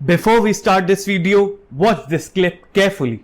Before we start this video, watch this clip carefully.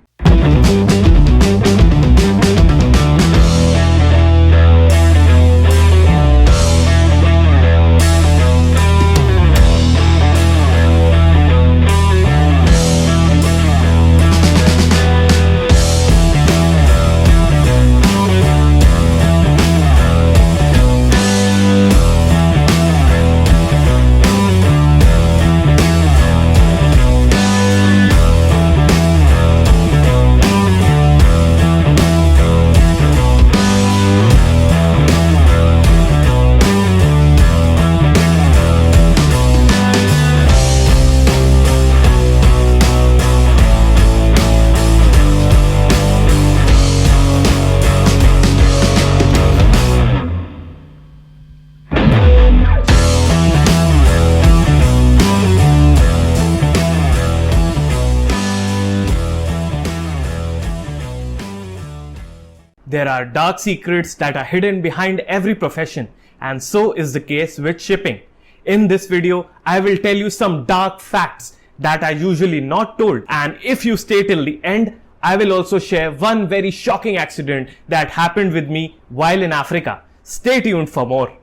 There are dark secrets that are hidden behind every profession, and so is the case with shipping. In this video, I will tell you some dark facts that are usually not told, and if you stay till the end, I will also share one very shocking accident that happened with me while in Africa. Stay tuned for more.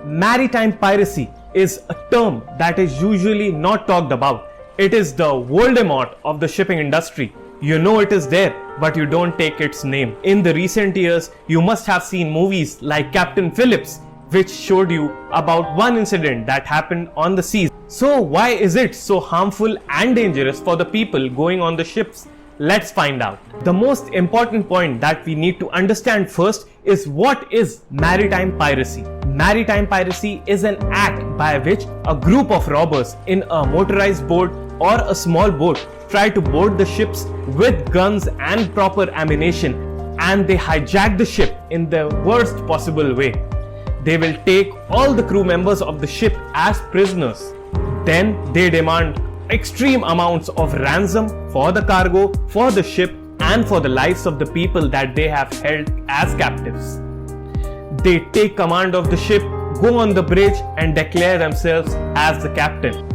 Maritime piracy is a term that is usually not talked about. It is the Voldemort of the shipping industry. You know it is there, but you don't take its name. In the recent years, you must have seen movies like Captain Phillips, which showed you about one incident that happened on the seas. So why is it so harmful and dangerous for the people going on the ships? Let's find out. The most important point that we need to understand first is what is maritime piracy. Maritime piracy is an act by which a group of robbers in a motorized boat or a small boat try to board the ships with guns and proper ammunition, and they hijack the ship in the worst possible way. They will take all the crew members of the ship as prisoners. Then they demand extreme amounts of ransom for the cargo, for the ship, and for the lives of the people that they have held as captives. They take command of the ship, go on the bridge, and declare themselves as the captain.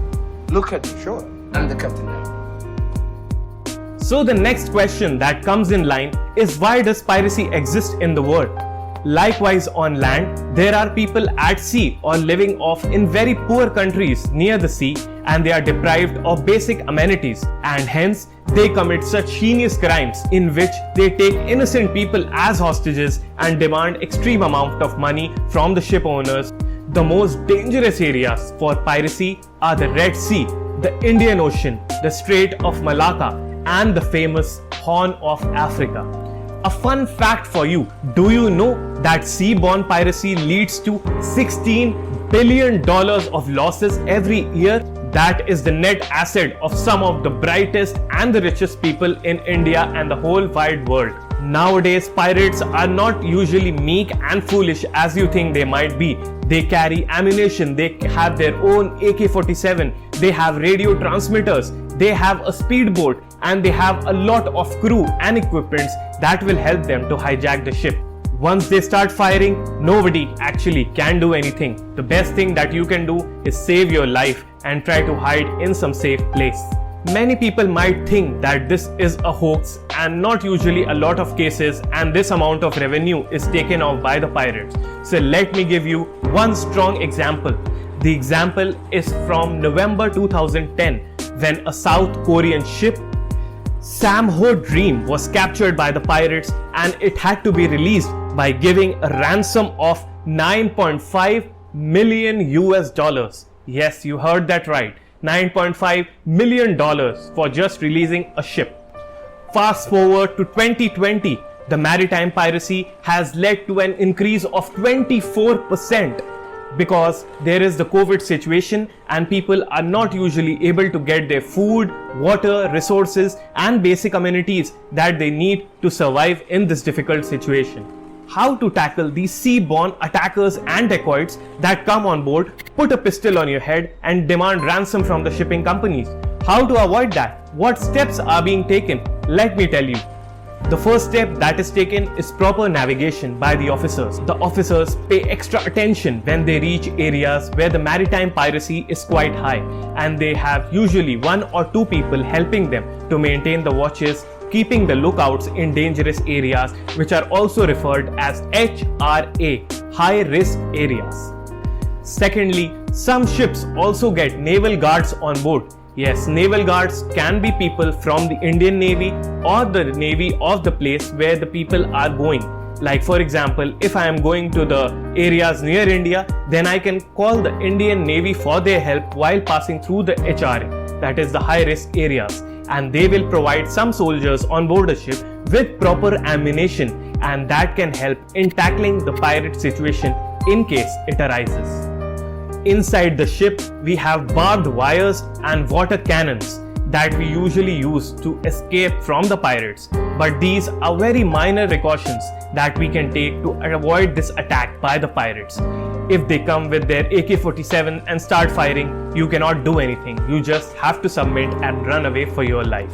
Look at me, sure. I'm the captain now. So the next question that comes in line is, why does piracy exist in the world? Likewise, on land, there are people at sea or living off in very poor countries near the sea, and they are deprived of basic amenities, and hence they commit such heinous crimes in which they take innocent people as hostages and demand extreme amount of money from the ship owners. The most dangerous areas for piracy are the Red Sea, the Indian Ocean, the Strait of Malacca, and the famous Horn of Africa. A fun fact for you, do you know that seaborne piracy leads to $16 billion of losses every year? That is the net asset of some of the brightest and the richest people in India and the whole wide world. Nowadays, pirates are not usually meek and foolish as you think they might be. They carry ammunition, they have their own AK-47, they have radio transmitters, they have a speedboat, and they have a lot of crew and equipments that will help them to hijack the ship. Once they start firing, nobody actually can do anything. The best thing that you can do is save your life and try to hide in some safe place. Many people might think that this is a hoax and not usually a lot of cases, and this amount of revenue is taken off by the pirates. So let me give you one strong example. The example is from November 2010 when a South Korean ship, Samho Dream, was captured by the pirates, and it had to be released by giving a ransom of $9.5 million US. Yes, you heard that right. $9.5 million for just releasing a ship. Fast forward to 2020, the maritime piracy has led to an increase of 24% because there is the COVID situation and people are not usually able to get their food, water, resources, and basic amenities that they need to survive in this difficult situation. How to tackle these seaborne attackers and dacoits that come on board, put a pistol on your head, and demand ransom from the shipping companies? How to avoid that? What steps are being taken? Let me tell you. The first step that is taken is proper navigation by the officers. The officers pay extra attention when they reach areas where the maritime piracy is quite high, and they have usually 1 or 2 people helping them to maintain the watches, keeping the lookouts in dangerous areas, which are also referred as HRA, high risk areas. Secondly, some ships also get naval guards on board. Yes, naval guards can be people from the Indian Navy or the Navy of the place where the people are going. Like for example, if I am going to the areas near India, then I can call the Indian Navy for their help while passing through the HRA, that is the high risk areas, and they will provide some soldiers on board a ship with proper ammunition, and that can help in tackling the pirate situation in case it arises. Inside the ship, we have barbed wires and water cannons that we usually use to escape from the pirates, but these are very minor precautions that we can take to avoid this attack by the pirates. If they come with their AK-47 and start firing, you cannot do anything. You just have to submit and run away for your life.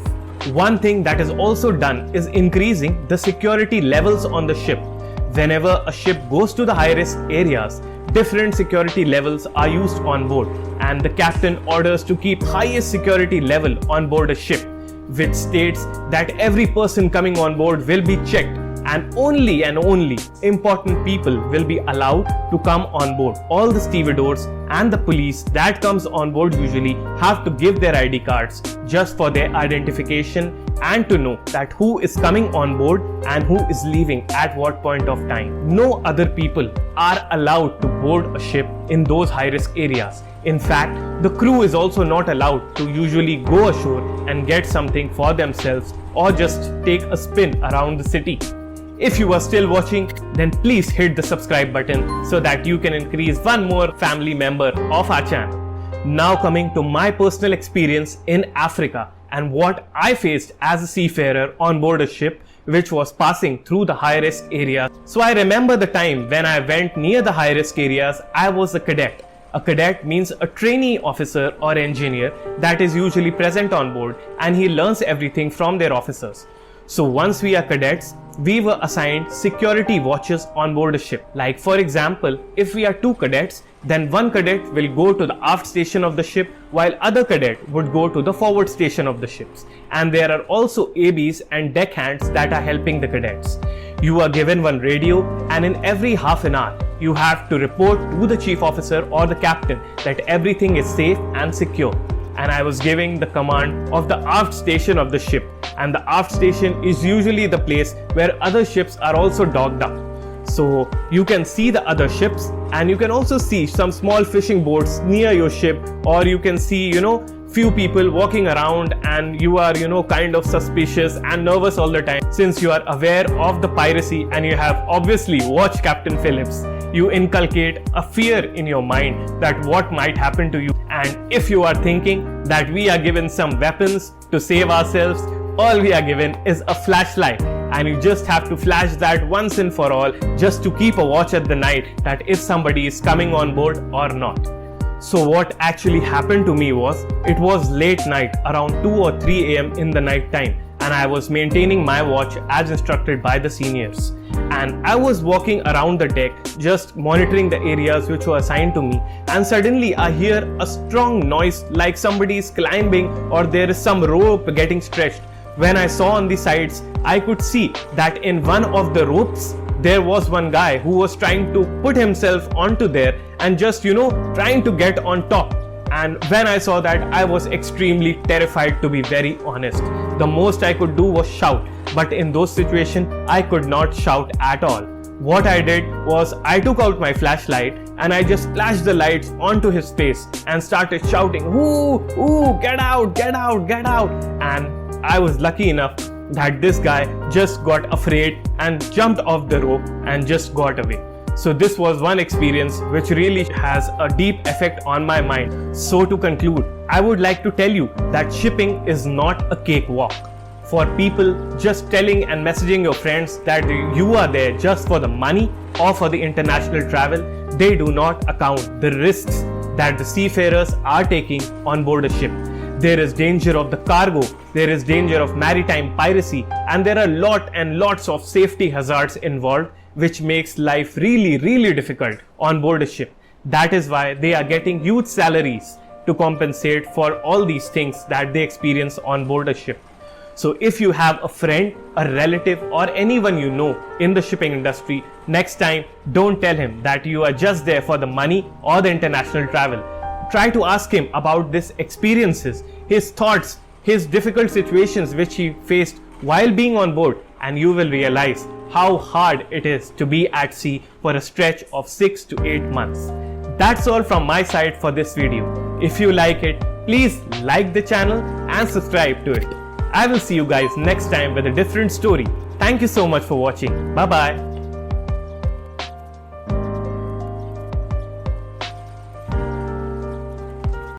One thing that is also done is increasing the security levels on the ship. Whenever a ship goes to the high-risk areas, different security levels are used on board, and the captain orders to keep highest security level on board a ship, which states that every person coming on board will be checked, and only important people will be allowed to come on board. All the stevedores and the police that comes on board usually have to give their ID cards just for their identification and to know that who is coming on board and who is leaving at what point of time. No other people are allowed to board a ship in those high-risk areas. In fact, the crew is also not allowed to usually go ashore and get something for themselves or just take a spin around the city. If you are still watching, then please hit the subscribe button so that you can increase one more family member of our channel. Now coming to my personal experience in Africa and what I faced as a seafarer on board a ship which was passing through the high-risk areas. So I remember the time when I went near the high-risk areas. I was a cadet. A cadet means a trainee officer or engineer that is usually present on board, and he learns everything from their officers. So once we are cadets, we were assigned security watches on board a ship. Like for example, if we are 2 cadets, then one cadet will go to the aft station of the ship while other cadet would go to the forward station of the ships. And there are also ABs and deckhands that are helping the cadets. You are given one radio, and in every half an hour, you have to report to the chief officer or the captain that everything is safe and secure. And I was giving the command of the aft station of the ship, and the aft station is usually the place where other ships are also docked up. So you can see the other ships, and you can also see some small fishing boats near your ship, or you can see, few people walking around, and you are, kind of suspicious and nervous all the time since you are aware of the piracy and you have obviously watched Captain Phillips. You inculcate a fear in your mind that what might happen to you, and if you are thinking that we are given some weapons to save ourselves, all we are given is a flashlight, and you just have to flash that once and for all just to keep a watch at the night that if somebody is coming on board or not. So what actually happened to me was, it was late night, around 2 or 3 a.m. in the night time, and I was maintaining my watch as instructed by the seniors. And I was walking around the deck just monitoring the areas which were assigned to me, and suddenly I hear a strong noise like somebody is climbing or there is some rope getting stretched. When I saw on the sides, I could see that in one of the ropes there was one guy who was trying to put himself onto there and just trying to get on top. And when I saw that, I was extremely terrified, to be very honest. The most I could do was shout, but in those situations I could not shout at all. What I did was, I took out my flashlight and I just flashed the lights onto his face and started shouting, "Ooh, ooh, get out, get out, get out." And I was lucky enough that this guy just got afraid and jumped off the rope and just got away. So this was one experience which really has a deep effect on my mind. So to conclude, I would like to tell you that shipping is not a cakewalk. For people just telling and messaging your friends that you are there just for the money or for the international travel, they do not account the risks that the seafarers are taking on board a ship. There is danger of the cargo, there is danger of maritime piracy, and there are lots of safety hazards involved, which makes life really difficult on board a ship. That is why they are getting huge salaries to compensate for all these things that they experience on board a ship. So if you have a friend, a relative, or anyone you know in the shipping industry, next time don't tell him that you are just there for the money or the international travel. Try to ask him about these experiences, his thoughts, his difficult situations which he faced while being on board, and you will realize how hard it is to be at sea for a stretch of 6 to 8 months. That's all from my side for this video. If you like it, please like the channel and subscribe to it. I will see you guys next time with a different story. Thank you so much for watching. Bye bye.